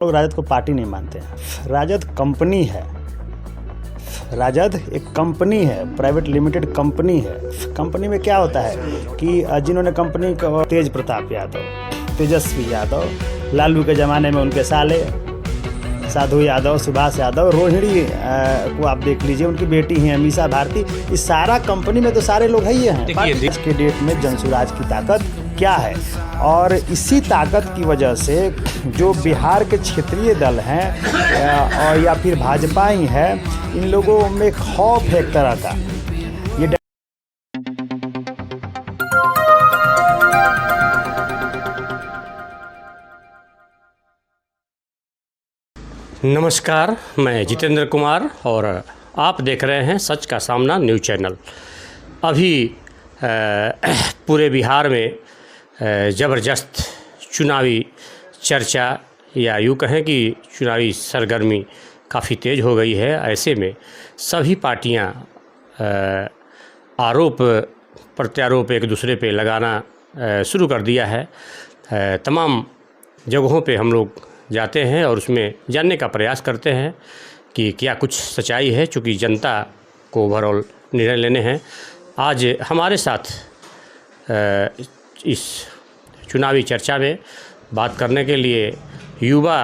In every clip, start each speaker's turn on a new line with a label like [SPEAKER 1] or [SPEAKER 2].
[SPEAKER 1] लोग राजद को पार्टी नहीं मानते हैं। राजद कंपनी है। राजद एक कंपनी है, प्राइवेट लिमिटेड कंपनी है। कंपनी में क्या होता है कि जिन्होंने कंपनी को तेज प्रताप यादव, तेजस्वी यादव, लालू के ज़माने में उनके साले साधु यादव, सुभाष यादव, रोहिणी को आप देख लीजिए, उनकी बेटी हैं मीसा भारती। इस सारा कंपनी में तो सारे लोग है ही हैं। आज के डेट में जनसुराज की ताकत क्या है, और इसी ताकत की वजह से जो बिहार के क्षेत्रीय दल हैं और या फिर भाजपा ही है, इन लोगों में खौफ है एक तरह का। ये
[SPEAKER 2] नमस्कार, मैं जितेंद्र कुमार और आप देख रहे हैं सच का सामना न्यूज़ चैनल। अभी पूरे बिहार में ज़बरदस्त चुनावी चर्चा या यूँ कहें कि चुनावी सरगर्मी काफ़ी तेज़ हो गई है। ऐसे में सभी पार्टियां आरोप प्रत्यारोप एक दूसरे पे लगाना शुरू कर दिया है। तमाम जगहों पे हम लोग जाते हैं और उसमें जानने का प्रयास करते हैं कि क्या कुछ सच्चाई है, चूँकि जनता को ओवरऑल निर्णय लेने हैं। आज हमारे साथ इस चुनावी चर्चा में बात करने के लिए युवा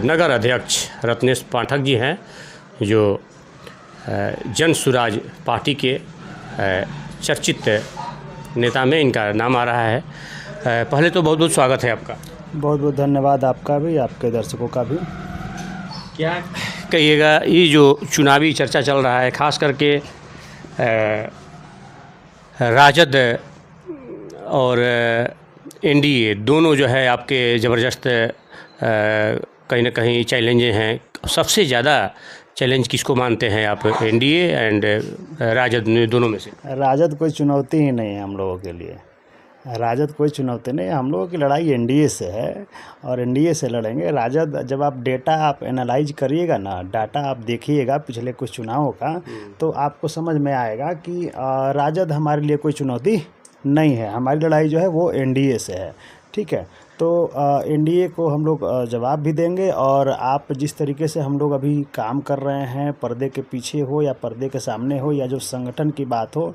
[SPEAKER 2] नगर अध्यक्ष रत्नेश पाठक जी हैं, जो जनसुराज पार्टी के चर्चित नेता में इनका नाम आ रहा है। पहले तो बहुत बहुत स्वागत है आपका।
[SPEAKER 1] बहुत बहुत धन्यवाद आपका भी, आपके दर्शकों का भी।
[SPEAKER 2] क्या कहिएगा, ये जो चुनावी चर्चा चल रहा है, ख़ास करके राजद और एनडीए दोनों जो है आपके ज़बरदस्त कहीं ना कहीं चैलेंजें हैं। सबसे ज़्यादा चैलेंज किसको मानते हैं आप, एनडीए एंड राजद दोनों में से?
[SPEAKER 1] राजद कोई चुनौती ही नहीं है हम लोगों के लिए। राजद कोई चुनौती नहीं है। हम लोगों की लड़ाई एनडीए से है और एनडीए से लड़ेंगे। राजद, जब आप डेटा आप एनालाइज करिएगा ना, डाटा आप देखिएगा पिछले कुछ चुनावों का, तो आपको समझ में आएगा कि राजद हमारे लिए कोई चुनौती नहीं है। हमारी लड़ाई जो है वो एनडीए से है। ठीक है, तो एनडीए को हम लोग जवाब भी देंगे। और आप जिस तरीके से हम लोग अभी काम कर रहे हैं, पर्दे के पीछे हो या पर्दे के सामने हो, या जो संगठन की बात हो,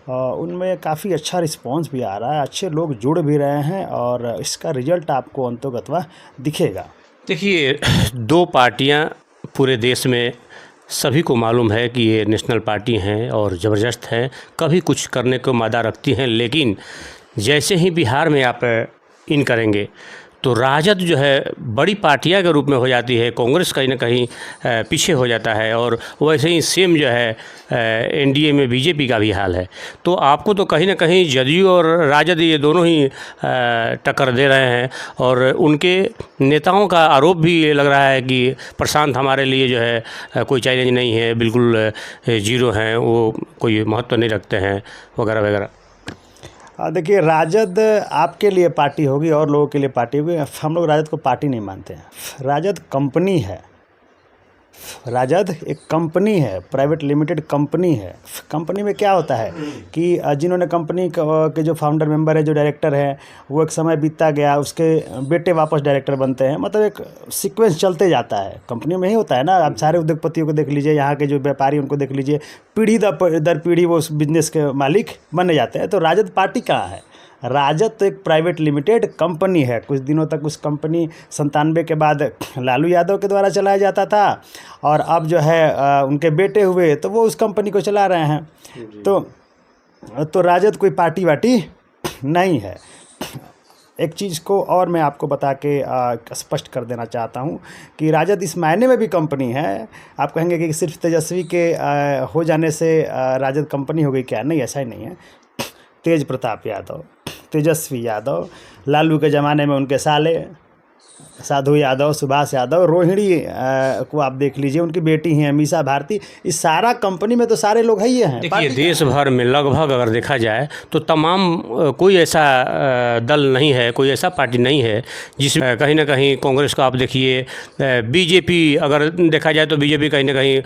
[SPEAKER 1] उनमें काफ़ी अच्छा रिस्पांस भी आ रहा है, अच्छे लोग जुड़ भी रहे हैं और इसका रिजल्ट आपको अंतोगत्वा दिखेगा।
[SPEAKER 2] देखिए, दो पार्टियां पूरे देश में सभी को मालूम है कि ये नेशनल पार्टी हैं और ज़बरदस्त हैं, कभी कुछ करने को मादा रखती हैं, लेकिन जैसे ही बिहार में आप इन करेंगे तो राजद जो है बड़ी पार्टियां के रूप में हो जाती है, कांग्रेस कहीं ना कहीं पीछे हो जाता है। और वैसे ही सेम जो है एनडीए में बीजेपी का भी हाल है। तो आपको तो कहीं ना कहीं जदयू और राजद ये दोनों ही टक्कर दे रहे हैं, और उनके नेताओं का आरोप भी ये लग रहा है कि प्रशांत हमारे लिए जो है कोई चैलेंज नहीं है, बिल्कुल जीरो हैं, वो कोई महत्व नहीं रखते हैं, वगैरह वगैरह।
[SPEAKER 1] देखिए, राजद आपके लिए पार्टी होगी और लोगों के लिए पार्टी होगी। हम लोग राजद को पार्टी नहीं मानते हैं। राजद कंपनी है। राजद एक कंपनी है, प्राइवेट लिमिटेड कंपनी है। कंपनी में क्या होता है कि जिन्होंने कंपनी के जो फाउंडर मेंबर है, जो डायरेक्टर है, वो एक समय बीतता गया, उसके बेटे वापस डायरेक्टर बनते हैं। मतलब एक सीक्वेंस चलते जाता है, कंपनी में ही होता है ना। आप सारे उद्योगपतियों को देख लीजिए, यहाँ के जो व्यापारी उनको देख लीजिए, पीढ़ी दर पीढ़ी वो उस बिजनेस के मालिक बने जाते हैं। तो राजद पार्टी कहाँ है? राजद तो एक प्राइवेट लिमिटेड कंपनी है। कुछ दिनों तक उस कंपनी 97 के बाद लालू यादव के द्वारा चलाया जाता था, और अब जो है उनके बेटे हुए तो वो उस कंपनी को चला रहे हैं। तो राजद कोई पार्टी वाटी नहीं है। एक चीज़ को और मैं आपको बता के स्पष्ट कर देना चाहता हूँ कि राजद इस मायने में भी कंपनी है। आप कहेंगे कि सिर्फ तेजस्वी के हो जाने से राजद कंपनी हो गई क्या? नहीं, ऐसा ही नहीं है। तेज प्रताप यादव, तेजस्वी यादव, लालू के ज़माने में उनके साले साधु यादव, सुभाष यादव, रोहिणी को आप देख लीजिए, उनकी बेटी हैं मीसा भारती। इस सारा कंपनी में तो सारे लोग है ही हैं।
[SPEAKER 2] देखिए, देश भर में लगभग अगर देखा जाए तो तमाम कोई ऐसा दल नहीं है, कोई ऐसा पार्टी नहीं है जिसमें कहीं ना कहीं कांग्रेस का आप देखिए, बीजेपी अगर देखा जाए तो बीजेपी कहीं ना कहीं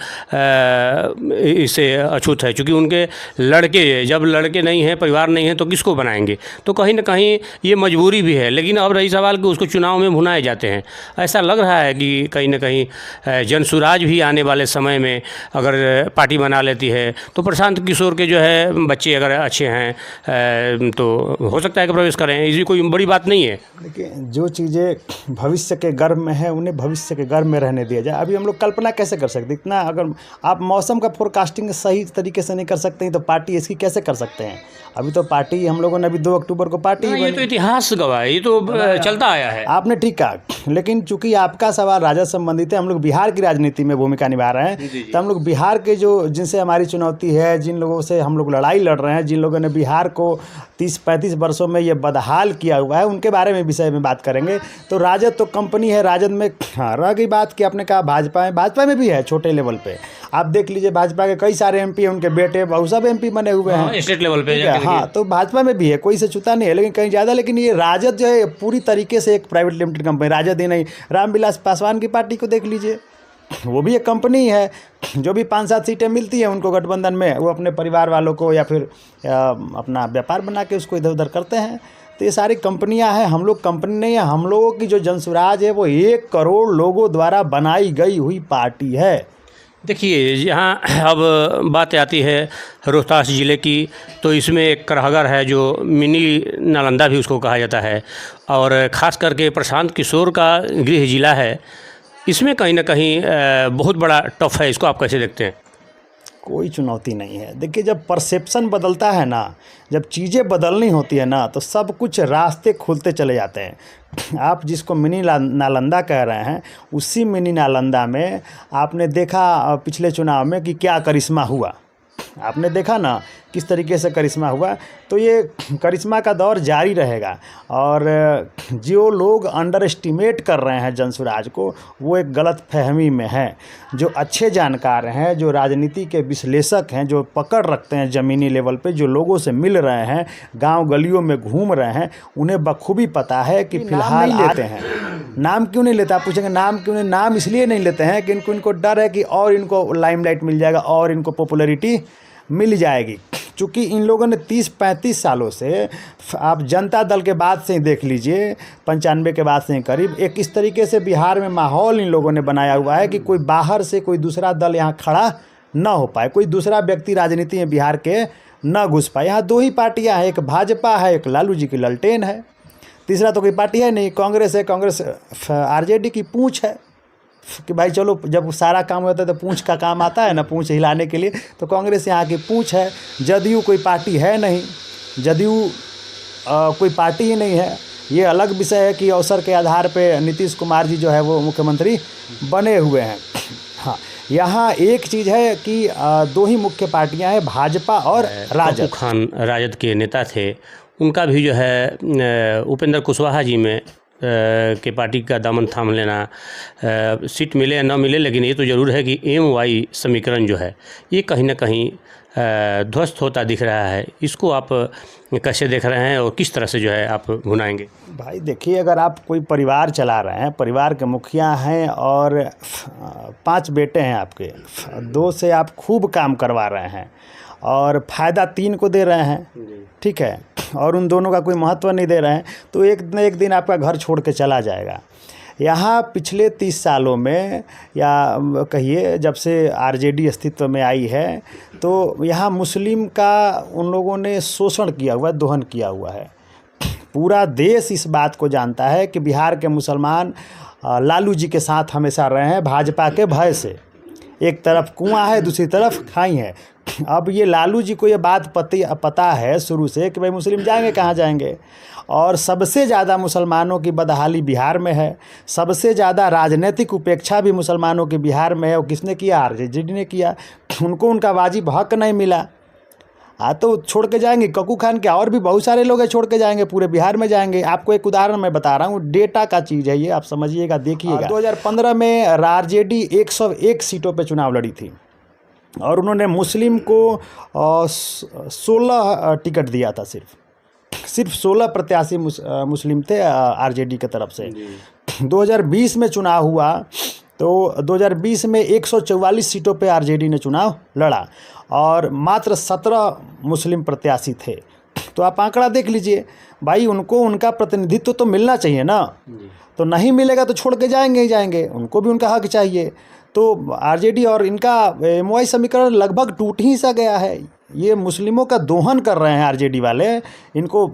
[SPEAKER 2] इससे अछूत है, क्योंकि उनके लड़के, जब लड़के नहीं हैं, परिवार नहीं है, तो किसको बनाएंगे? तो कहीं ना कहीं ये मजबूरी भी है। लेकिन अब रही सवाल कि उसको चुनाव में भुनाया जाता जाते हैं। ऐसा लग रहा है कि कहीं ना कहीं जनसुराज भी आने वाले समय में अगर पार्टी बना लेती है तो प्रशांत किशोर के जो है बच्चे अगर अच्छे हैं तो हो सकता है कि प्रवेश करें। इसकी कोई बड़ी बात नहीं है।
[SPEAKER 1] देखिए, जो चीज़ें भविष्य के गर्भ में है उन्हें भविष्य के गर्भ में रहने दिया जाए। अभी हम लोग कल्पना कैसे कर सकते, इतना अगर आप मौसम का फोरकास्टिंग सही तरीके से नहीं कर सकते हैं तो पार्टी इसकी कैसे कर सकते हैं। अभी तो पार्टी हम लोगों ने अभी 2 अक्टूबर को पार्टी
[SPEAKER 2] ये तो इतिहास गवाह है, ये तो चलता आया है।
[SPEAKER 1] आपने ठीक कहा, लेकिन चूंकि आपका सवाल राजद संबंधित है, हम लोग बिहार की राजनीति में भूमिका निभा रहे हैं, तो हम लोग बिहार के जो जिनसे हमारी चुनौती है, जिन लोगों से हम लोग लड़ाई लड़ रहे हैं, जिन लोगों ने बिहार को 30-35 वर्षों में ये बदहाल किया हुआ है, उनके बारे में विषय में बात करेंगे। तो राजद तो कंपनी है, राजद में हाँ रह गई बात कि आपने कहा भाजपा में भी है छोटे लेवल पे। आप देख लीजिए भाजपा के कई सारे एमपी हैं, उनके बेटे बहू सब एमपी बने हुए हैं
[SPEAKER 2] स्टेट लेवल पे।
[SPEAKER 1] हाँ, तो भाजपा में भी है, कोई से छूता नहीं है, लेकिन कहीं ज़्यादा। लेकिन ये राजद जो है पूरी तरीके से एक प्राइवेट लिमिटेड कंपनी, राजद ही नहीं, रामविलास पासवान की पार्टी को देख लीजिए, वो भी एक कंपनी है। जो भी 5-7 सीटें मिलती हैं उनको गठबंधन में, वो अपने परिवार वालों को या फिर अपना व्यापार बना के उसको इधर उधर करते हैं। तो ये सारी कंपनियां हैं, हम लोग कंपनी नहीं है। हम लोगों की जो जनसुराज है वो 1 करोड़ लोगों द्वारा बनाई गई हुई पार्टी है।
[SPEAKER 2] देखिए, यहाँ अब बात आती है रोहतास ज़िले की, तो इसमें एक करहगर है जो मिनी नालंदा भी उसको कहा जाता है, और ख़ास करके प्रशांत किशोर का गृह जिला है। इसमें कहीं ना कहीं बहुत बड़ा टफ है। इसको आप कैसे देखते हैं?
[SPEAKER 1] कोई चुनौती नहीं है। देखिए, जब परसेप्शन बदलता है ना, जब चीज़ें बदलनी होती है ना, तो सब कुछ रास्ते खुलते चले जाते हैं। आप जिसको मिनी नालंदा कह रहे हैं, उसी मिनी नालंदा में आपने देखा पिछले चुनाव में कि क्या करिश्मा हुआ। आपने देखा ना किस तरीके से करिश्मा हुआ। तो ये करिश्मा का दौर जारी रहेगा, और जो लोग अंडर एस्टिमेट कर रहे हैं जनसुराज को, वो एक गलत फहमी में है। जो अच्छे जानकार हैं, जो राजनीति के विश्लेषक हैं, जो पकड़ रखते हैं ज़मीनी लेवल पे, जो लोगों से मिल रहे हैं, गांव गलियों में घूम रहे हैं, उन्हें बखूबी पता है कि फिलहाल लेते हैं। नाम क्यों नहीं लेता, आप पूछेंगे नाम क्यों नहीं। नाम इसलिए नहीं लेते हैं कि इनको डर है कि और इनको लाइमलाइट मिल जाएगा और इनको पॉपुलैरिटी मिल जाएगी। चूँकि इन लोगों ने 30-35 सालों से, आप जनता दल के बाद से ही देख लीजिए, 95 के बाद से ही करीब, एक इस तरीके से बिहार में माहौल इन लोगों ने बनाया हुआ है कि कोई बाहर से कोई दूसरा दल यहाँ खड़ा न हो पाए, कोई दूसरा व्यक्ति राजनीति में बिहार के न घुस पाए। यहाँ 2 ही पार्टियाँ हैं, एक भाजपा है, एक लालू जी की ललटेन है, तीसरा तो कोई पार्टी है नहीं। कांग्रेस है, कांग्रेस आरजेडी की पूंछ है कि भाई चलो, जब सारा काम होता है तो पूंछ का काम आता है ना, पूंछ हिलाने के लिए, तो कांग्रेस यहाँ की पूंछ है। जदयू कोई पार्टी है नहीं, जदयू कोई पार्टी ही नहीं है। ये अलग विषय है कि अवसर के आधार पे नीतीश कुमार जी जो है वो मुख्यमंत्री बने हुए हैं। हाँ, यहाँ एक चीज़ है कि 2 ही मुख्य पार्टियाँ हैं, भाजपा और राजद।
[SPEAKER 2] पप्पू खान राजद के नेता थे, उनका भी जो है उपेंद्र कुशवाहा जी में के पार्टी का दामन थाम लेना, सीट मिले या न मिले, लेकिन ये तो ज़रूर है कि MY समीकरण जो है ये कहीं ना कहीं ध्वस्त होता दिख रहा है। इसको आप कैसे देख रहे हैं और किस तरह से जो है आप भुनाएंगे?
[SPEAKER 1] भाई देखिए, अगर आप कोई परिवार चला रहे हैं, परिवार के मुखिया हैं और 5 बेटे हैं आपके, 2 से आप खूब काम करवा रहे हैं और फ़ायदा 3 को दे रहे हैं, ठीक है, और उन दोनों का कोई महत्व नहीं दे रहे हैं, तो एक न एक दिन आपका घर छोड़ के चला जाएगा। यहाँ पिछले 30 सालों में, या कहिए जब से आरजेडी अस्तित्व में आई है, तो यहाँ मुस्लिम का उन लोगों ने शोषण किया हुआ है, दोहन किया हुआ है। पूरा देश इस बात को जानता है कि बिहार के मुसलमान लालू जी के साथ हमेशा रहे हैं, भाजपा के भय से। एक तरफ कुआं है, दूसरी तरफ खाई है। अब ये लालू जी को ये बात पता है शुरू से कि भाई मुस्लिम जाएंगे कहाँ जाएंगे, और सबसे ज़्यादा मुसलमानों की बदहाली बिहार में है, सबसे ज़्यादा राजनीतिक उपेक्षा भी मुसलमानों के बिहार में है। और किसने किया? आरजेडी ने किया। उनको उनका वाजिब हक नहीं मिला, तो छोड़ के जाएंगे। कक्कू खान के और भी बहुत सारे लोग हैं, छोड़ के जाएंगे, पूरे बिहार में जाएंगे। आपको एक उदाहरण मैं बता रहा हूँ, डेटा का चीज़ है ये, आप समझिएगा, देखिएगा। 2015 में आरजेडी 101 सीटों पे चुनाव लड़ी थी और उन्होंने मुस्लिम को 16 टिकट दिया था। सिर्फ 16 प्रत्याशी मुस्लिम थे आरजेडी की तरफ से। 2020 में चुनाव हुआ तो 2020 में 144 सीटों पे आरजेडी ने चुनाव लड़ा और मात्र 17 मुस्लिम प्रत्याशी थे। तो आप आंकड़ा देख लीजिए भाई, उनको उनका प्रतिनिधित्व तो मिलना चाहिए ना। तो नहीं मिलेगा तो छोड़ के जाएंगे ही जाएंगे, उनको भी उनका हक चाहिए। तो आरजेडी और इनका एमओआई समीकरण लगभग टूट ही सा गया है। ये मुस्लिमों का दोहन कर रहे हैं आरजेडी वाले, इनको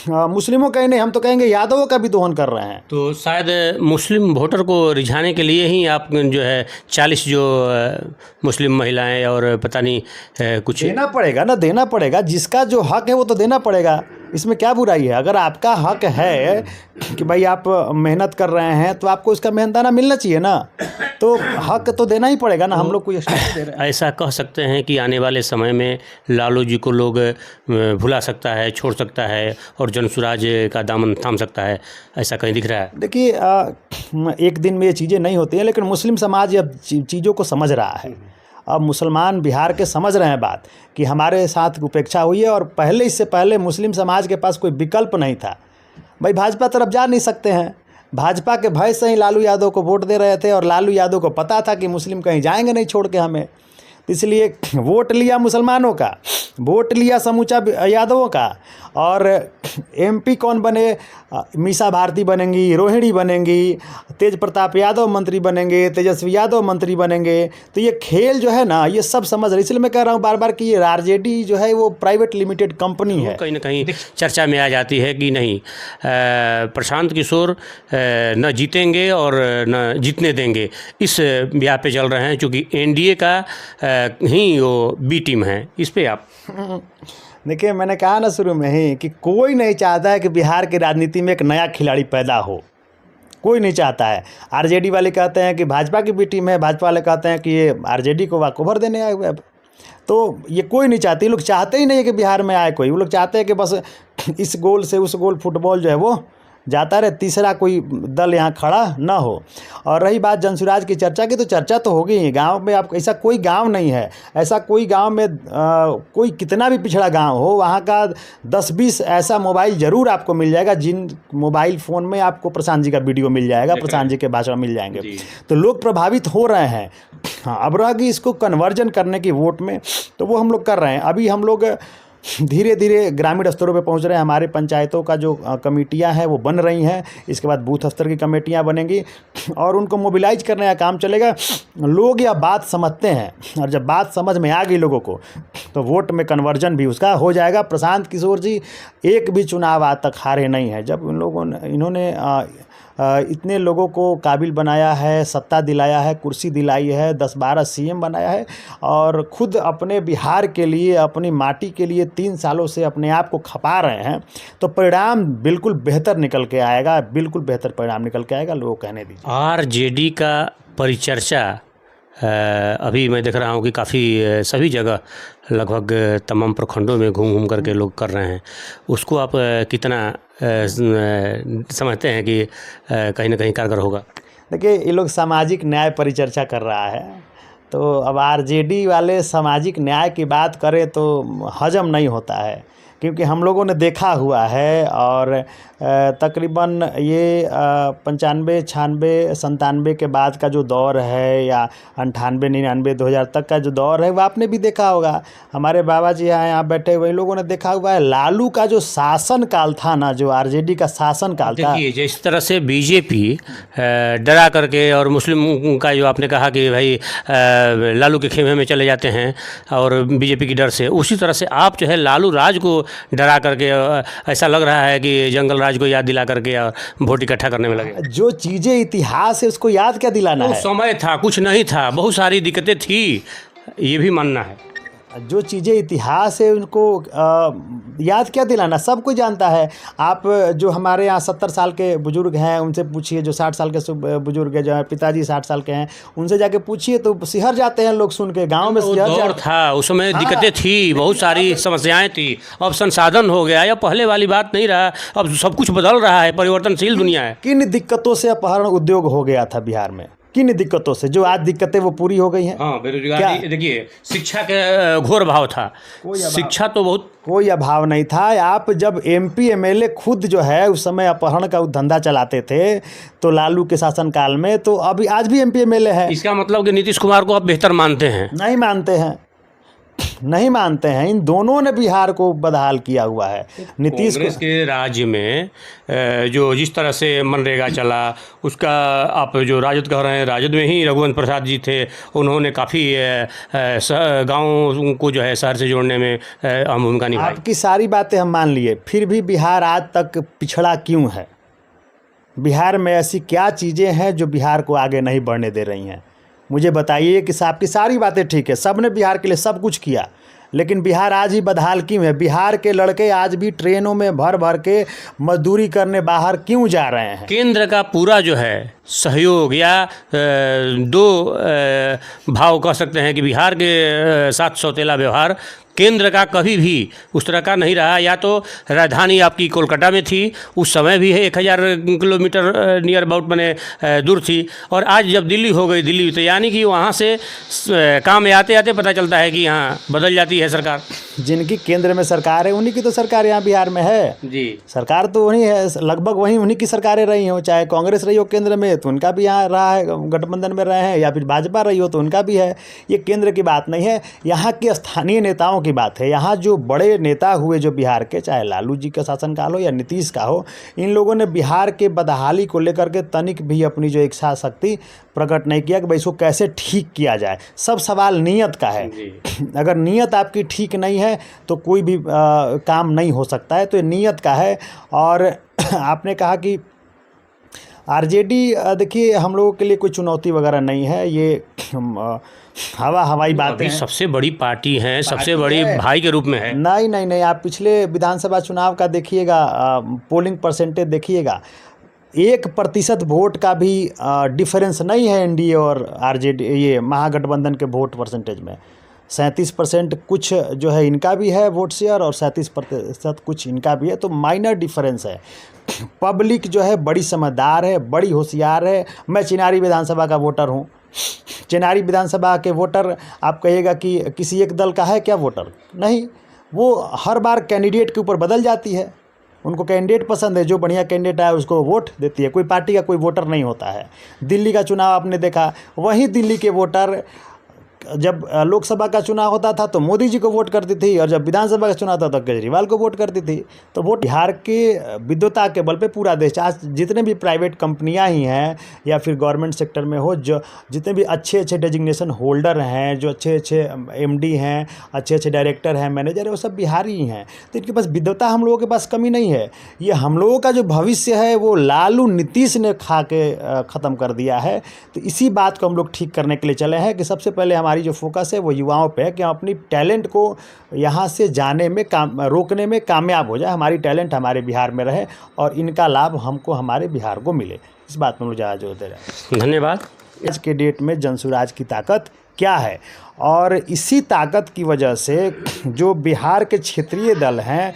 [SPEAKER 1] मुस्लिमों का ही नहीं, हम तो कहेंगे यादवों का भी दोहन कर रहे हैं।
[SPEAKER 2] तो शायद मुस्लिम वोटर को रिझाने के लिए ही आप जो है 40 जो मुस्लिम महिलाएं और पता नहीं कुछ
[SPEAKER 1] देना पड़ेगा ना, देना पड़ेगा। जिसका जो हक है वो तो देना पड़ेगा, इसमें क्या बुराई है। अगर आपका हक है कि भाई आप मेहनत कर रहे हैं तो आपको उसका मेहनताना मिलना चाहिए ना, तो हक तो देना ही पड़ेगा ना। हम लोग कोई एक्स्ट्रा दे रहे हैं।
[SPEAKER 2] ऐसा कह सकते हैं कि आने वाले समय में लालू जी को लोग भुला सकता है, छोड़ सकता है और जनसुराज का दामन थाम सकता है, ऐसा कहीं दिख रहा है?
[SPEAKER 1] देखिए एक दिन में ये चीज़ें नहीं होती हैं, लेकिन मुस्लिम समाज अब चीज़ों को समझ रहा है। अब मुसलमान बिहार के समझ रहे हैं बात कि हमारे साथ उपेक्षा हुई है, और पहले, इससे पहले मुस्लिम समाज के पास कोई विकल्प नहीं था। भाई भाजपा तरफ जा नहीं सकते हैं, भाजपा के भय से ही लालू यादव को वोट दे रहे थे, और लालू यादव को पता था कि मुस्लिम कहीं जाएंगे नहीं छोड़ के हमें, इसलिए वोट लिया मुसलमानों का, वोट लिया समूचा यादवों का। और एमपी कौन बने? मीसा भारती बनेंगी, रोहिणी बनेंगी, तेज प्रताप यादव मंत्री बनेंगे, तेजस्वी यादव मंत्री बनेंगे। तो ये खेल जो है ना, ये सब समझ रहे, इसलिए मैं कह रहा हूँ बार बार कि ये आरजेडी जो है वो प्राइवेट लिमिटेड कंपनी है।
[SPEAKER 2] कहीं ना कहीं चर्चा में आ जाती है कि नहीं, प्रशांत किशोर न जीतेंगे और न जीतने देंगे, इस ब्याह पे चल रहे हैं, क्योंकि एनडीए का ही वो बी टीम है। इस पे आप
[SPEAKER 1] देखिए, मैंने कहा ना शुरू में ही कि कोई नहीं चाहता है कि बिहार की राजनीति में एक नया खिलाड़ी पैदा हो, कोई नहीं चाहता है। आरजेडी वाले कहते हैं कि भाजपा की भी टीम है, भाजपा वाले कहते हैं कि ये आरजेडी को वॉकओवर देने आए हुए। अब तो ये कोई नहीं चाहती, लोग चाहते ही नहीं है कि बिहार में आए कोई। वो लोग चाहते हैं कि बस इस गोल से उस गोल फुटबॉल जो है वो जाता रहे, तीसरा कोई दल यहाँ खड़ा ना हो। और रही बात जनसुराज की चर्चा की, तो चर्चा तो होगी ही। गांव में आप, ऐसा कोई गांव नहीं है, ऐसा कोई गांव में कोई कितना भी पिछड़ा गांव हो, वहाँ का 10-20 ऐसा मोबाइल ज़रूर आपको मिल जाएगा जिन मोबाइल फ़ोन में आपको प्रशांत जी का वीडियो मिल जाएगा, प्रशांत जी के भाषण मिल जाएंगे। तो लोग प्रभावित हो रहे हैं। हाँ, अब रह गई इसको कन्वर्जन करने की वोट में, तो वो हम लोग कर रहे हैं। अभी हम लोग धीरे धीरे ग्रामीण स्तरों पे पहुंच रहे हैं। हमारे पंचायतों का जो कमेटियां हैं वो बन रही हैं, इसके बाद बूथ स्तर की कमेटियां बनेंगी और उनको मोबिलाइज करने का काम चलेगा। लोग यह बात समझते हैं, और जब बात समझ में आ गई लोगों को, तो वोट में कन्वर्जन भी उसका हो जाएगा। प्रशांत किशोर जी एक भी चुनाव आज तक हारे नहीं हैं। जब इन्होंने इतने लोगों को काबिल बनाया है, सत्ता दिलाया है, कुर्सी दिलाई है, 10-12 सीएम बनाया है, और खुद अपने बिहार के लिए, अपनी माटी के लिए 3 सालों से अपने आप को खपा रहे हैं, तो परिणाम बिल्कुल बेहतर निकल के आएगा, बिल्कुल बेहतर परिणाम निकल के आएगा। लोगों कहने दीजिए।
[SPEAKER 2] आरजेडी का परिचर्चा अभी मैं देख रहा हूँ कि काफ़ी सभी जगह लगभग तमाम प्रखंडों में घूम घूम करके लोग कर रहे हैं। उसको आप कितना समझते हैं कि कहीं ना कहीं कारगर होगा?
[SPEAKER 1] देखिए, ये लोग सामाजिक न्याय परिचर्चा कर रहा है, तो अब आरजेडी वाले सामाजिक न्याय की बात करें तो हजम नहीं होता है, क्योंकि हम लोगों ने देखा हुआ है। और तकरीबन ये 95, 96, 97 के बाद का जो दौर है, या 98, 99, 2000 तक का जो दौर है, वो आपने भी देखा होगा। हमारे बाबा जी यहाँ बैठे हुए लोगों ने देखा हुआ है। लालू का जो शासन काल था ना, जो आरजेडी का शासन काल था,
[SPEAKER 2] देखिए जिस तरह से बीजेपी डरा करके, और मुस्लिम का जो आपने कहा कि भाई लालू के खेमे में चले जाते हैं और बीजेपी की डर से, उसी तरह से आप जो है लालू राज को डरा करके, ऐसा लग रहा है कि जंगल राज को याद दिला करके वोट इकट्ठा करने में लगे।
[SPEAKER 1] जो चीज़ें इतिहास है उसको याद क्या दिलाना है?
[SPEAKER 2] समय था, कुछ नहीं था, बहुत सारी दिक्कतें थी, ये भी मानना है।
[SPEAKER 1] जो चीज़ें इतिहास है उनको याद क्या दिलाना, सब कोई जानता है। आप जो हमारे यहाँ 70 साल के बुजुर्ग हैं उनसे पूछिए, जो 60 साल के बुजुर्ग हैं, जो है पिताजी 60 साल के हैं, उनसे जाके पूछिए तो सिहर जाते हैं लोग सुन के। गाँव में सिहर
[SPEAKER 2] दौर था, उस समय दिक्कतें थी, बहुत सारी समस्याएं थी। अब संसाधन हो गया, या पहले वाली बात नहीं रहा, अब सब कुछ बदल रहा है, परिवर्तनशील दुनिया है।
[SPEAKER 1] किन दिक्कतों से अपहरण उद्योग हो गया था बिहार में, किन दिक्कतों से, जो आज दिक्कतें वो पूरी हो गई हैं?
[SPEAKER 2] हाँ, बेरोजगारी, देखिए शिक्षा के घोर अभाव था, शिक्षा तो बहुत,
[SPEAKER 1] कोई अभाव नहीं था। आप जब एमपी एमएलए खुद जो है उस समय अपहरण का धंधा चलाते थे, तो लालू के शासनकाल में, तो अभी आज भी एमपी एमएलए है।
[SPEAKER 2] इसका मतलब कि नीतीश कुमार को आप बेहतर मानते हैं?
[SPEAKER 1] नहीं मानते हैं। नहीं मानते हैं। इन दोनों ने बिहार को बदहाल किया हुआ है। नीतीश
[SPEAKER 2] कांग्रेस के राज्य में जो जिस तरह से मनरेगा चला, उसका आप जो राजद कह रहे हैं, राजद में ही रघुवंश प्रसाद जी थे, उन्होंने काफ़ी गाँव को जो है शहर से जोड़ने में अहम भूमिका निभाई।
[SPEAKER 1] आपकी सारी बातें हम मान लिए, फिर भी बिहार आज तक पिछड़ा क्यों है? बिहार में ऐसी क्या चीज़ें हैं जो बिहार को आगे नहीं बढ़ने दे रही हैं? मुझे बताइए कि आपकी सारी बातें ठीक है, सब ने बिहार के लिए सब कुछ किया, लेकिन बिहार आज ही बदहाल क्यों है? बिहार के लड़के आज भी ट्रेनों में भर भर के मजदूरी करने बाहर क्यों जा रहे हैं?
[SPEAKER 2] केंद्र का पूरा जो है सहयोग या दो भाव कह सकते हैं कि बिहार के साथ सौतेला व्यवहार केंद्र का कभी भी उस तरह का नहीं रहा। या तो राजधानी आपकी कोलकाता में थी, उस समय भी है 1000 किलोमीटर नियर अबाउट बने दूर थी, और आज जब दिल्ली हो गई दिल्ली, तो यानी कि वहाँ से काम में आते आते पता चलता है कि यहाँ बदल जाती है सरकार।
[SPEAKER 1] जिनकी केंद्र में सरकार है उन्हीं की तो सरकार यहाँ बिहार में है
[SPEAKER 2] जी।
[SPEAKER 1] सरकार तो वही है, लगभग वही उन्हीं की सरकारें रही हो, चाहे कांग्रेस रही हो केंद्र में तो उनका भी यहाँ रहा है, गठबंधन में रहे हैं, या फिर भाजपा रही हो तो उनका भी है। ये केंद्र की बात नहीं है, यहाँ के स्थानीय नेताओं की बात है। यहाँ जो बड़े नेता हुए जो बिहार के, चाहे लालू जी का शासनकाल हो या नीतीश का हो, इन लोगों ने बिहार के बदहाली को लेकर के तनिक भी अपनी जो इच्छा शक्ति प्रकट नहीं किया कि भाई इसको कैसे ठीक किया जाए। सब सवाल नीयत का है। अगर नीयत आपकी ठीक नहीं है तो कोई भी काम नहीं हो सकता है, तो ये नीयत का है। और आपने कहा कि आरजेडी, देखिए हम लोगों के लिए कोई चुनौती वगैरह नहीं है, ये हवाई बातें हैं।
[SPEAKER 2] सबसे बड़ी पार्टी है, सबसे बड़ी भाई के रूप में है।
[SPEAKER 1] नहीं नहीं नहीं, आप पिछले विधानसभा चुनाव का देखिएगा, पोलिंग परसेंटेज देखिएगा, 1% वोट का भी डिफरेंस नहीं है एनडीए और आरजेडी, ये महागठबंधन के वोट परसेंटेज में। 37% कुछ जो है इनका भी है वोट शेयर, और 37% कुछ इनका भी है, तो माइनर डिफरेंस है। पब्लिक जो है बड़ी समझदार है, बड़ी होशियार है। मैं चिनारी विधानसभा का वोटर हूँ। चिनारी विधानसभा के वोटर, आप कहिएगा कि किसी एक दल का है क्या वोटर? नहीं, वो हर बार कैंडिडेट के ऊपर बदल जाती है। उनको कैंडिडेट पसंद है, जो बढ़िया कैंडिडेट आए उसको वोट देती है। कोई पार्टी का कोई वोटर नहीं होता है। दिल्ली का चुनाव आपने देखा, वहीं दिल्ली के वोटर जब लोकसभा का चुनाव होता था तो मोदी जी को वोट करती थी, और जब विधानसभा का चुनाव था तो केजरीवाल को वोट करती थी। तो वोट बिहार के विद्वता के बल पे पूरा देश, आज जितने भी प्राइवेट कंपनियां ही हैं या फिर गवर्नमेंट सेक्टर में हो, जो जितने भी अच्छे अच्छे डेजिग्नेशन होल्डर हैं, जो अच्छे अच्छे एमडी हैं, अच्छे अच्छे डायरेक्टर हैं, मैनेजर हैं, वो सब बिहारी ही हैं। तो इनके पास विद्वता, हम लोगों के पास कमी नहीं है। ये हम लोगों का जो भविष्य है वो लालू नीतीश ने खा के ख़त्म कर दिया है। तो इसी बात को हम लोग ठीक करने के लिए चले हैं कि सबसे पहले हमारी जो फोकस है वो युवाओं पे है कि हम अपनी टैलेंट को यहाँ से जाने में रोकने में कामयाब हो जाए। हमारी टैलेंट हमारे बिहार में रहे और इनका लाभ हमको हमारे बिहार को मिले। इस बात में लोग ज़्यादा जोर दे रहे हैं।
[SPEAKER 2] धन्यवाद।
[SPEAKER 1] आज के डेट में जनसुराज की ताकत क्या है, और इसी ताकत की वजह से जो बिहार के क्षेत्रीय दल हैं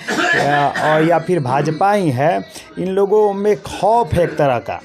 [SPEAKER 1] और या फिर भाजपा ही है, इन लोगों में खौफ है एक तरह का